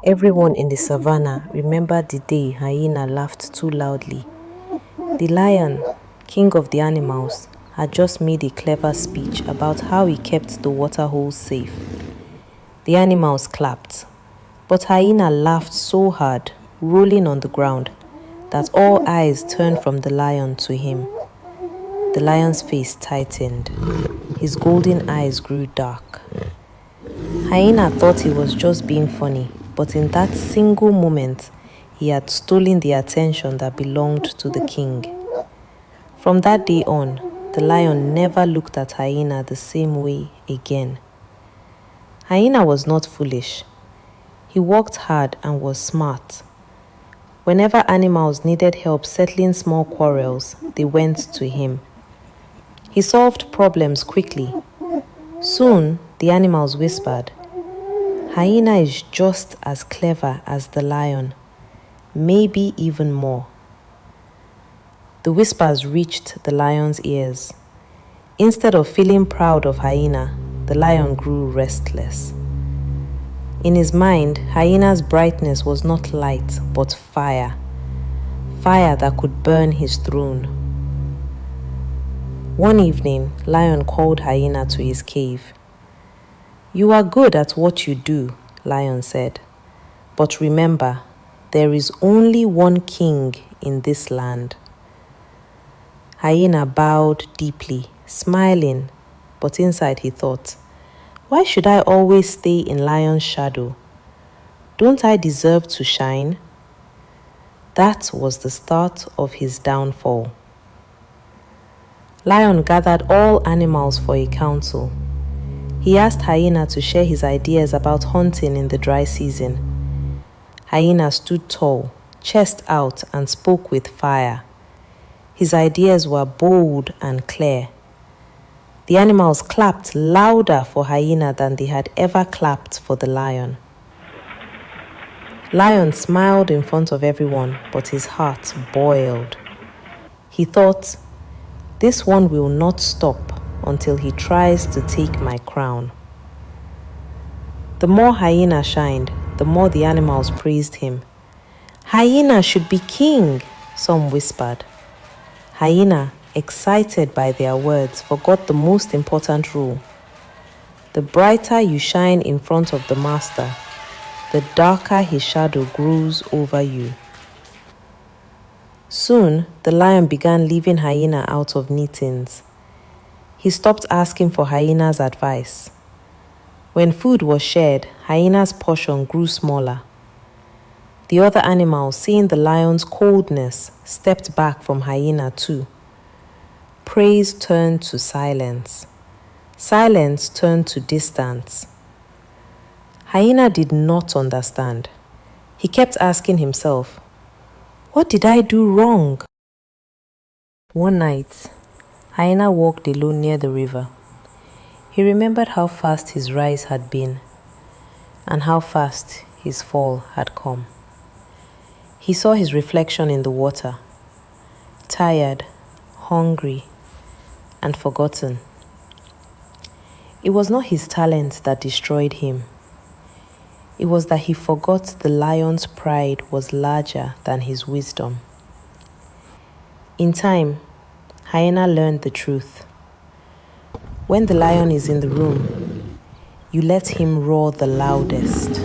Everyone in the savannah remembered the day Hyena laughed too loudly. The lion, king of the animals, had just made a clever speech about how he kept the water holes safe. The animals clapped, but Hyena laughed so hard, rolling on the ground, that all eyes turned from the lion to him. The lion's face tightened. His golden eyes grew dark. Hyena thought he was just being funny, but in that single moment, he had stolen the attention that belonged to the king. From that day on, the lion never looked at Hyena the same way again. Hyena was not foolish. He worked hard and was smart. Whenever animals needed help settling small quarrels, they went to him. He solved problems quickly. Soon, the animals whispered, "Hyena is just as clever as the lion, maybe even more." The whispers reached the lion's ears. Instead of feeling proud of Hyena, the lion grew restless. In his mind, Hyena's brightness was not light, but fire. Fire that could burn his throne. One evening, Lion called Hyena to his cave. "You are good at what you do," Lion said. "But remember, there is only one king in this land." Hyena bowed deeply, smiling, but inside he thought, "Why should I always stay in Lion's shadow? Don't I deserve to shine?" That was the start of his downfall. Lion gathered all animals for a council. He asked Hyena to share his ideas about hunting in the dry season. Hyena stood tall, chest out, and spoke with fire. His ideas were bold and clear. The animals clapped louder for Hyena than they had ever clapped for the lion. Lion smiled in front of everyone, but his heart boiled. He thought, "This one will not stop until he tries to take my crown." The more Hyena shined, the more the animals praised him. "Hyena should be king," some whispered. Hyena, excited by their words, forgot the most important rule. The brighter you shine in front of the master, the darker his shadow grows over you. Soon, the lion began leaving Hyena out of meetings. He stopped asking for Hyena's advice. When food was shared, Hyena's portion grew smaller. The other animals, seeing the lion's coldness, stepped back from Hyena too. Praise turned to silence. Silence turned to distance. Hyena did not understand. He kept asking himself, "What did I do wrong?" One night, Hyena walked alone near the river. He remembered how fast his rise had been and how fast his fall had come. He saw his reflection in the water, tired, hungry, and forgotten. It was not his talent that destroyed him. It was that he forgot the lion's pride was larger than his wisdom. In time, Hyena learned the truth. When the lion is in the room, you let him roar the loudest.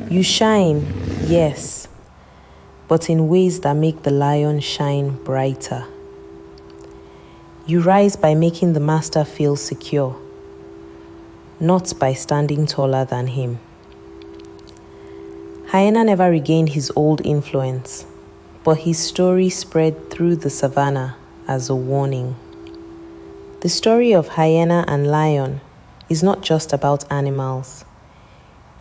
You shine, yes, but in ways that make the lion shine brighter. You rise by making the master feel secure, not by standing taller than him. Hyena never regained his old influence, but his story spread through the savannah as a warning. The story of Hyena and Lion is not just about animals.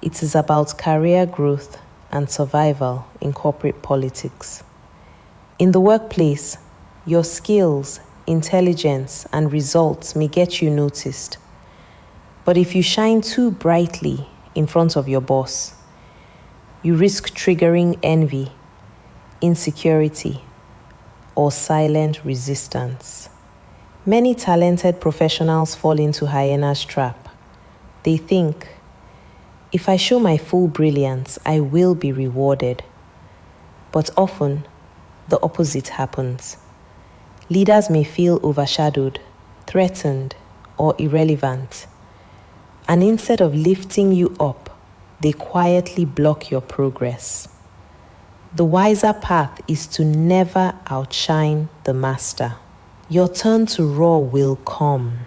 It is about career growth and survival in corporate politics. In the workplace, your skills, intelligence, and results may get you noticed. But if you shine too brightly in front of your boss, you risk triggering envy, insecurity, or silent resistance. Many talented professionals fall into Hyena's trap. They think, If I show my full brilliance, I will be rewarded. But often, the opposite happens. Leaders may feel overshadowed, threatened, or irrelevant. And instead of lifting you up, they quietly block your progress. The wiser path is to never outshine the master. Your turn to roar will come.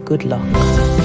Good luck.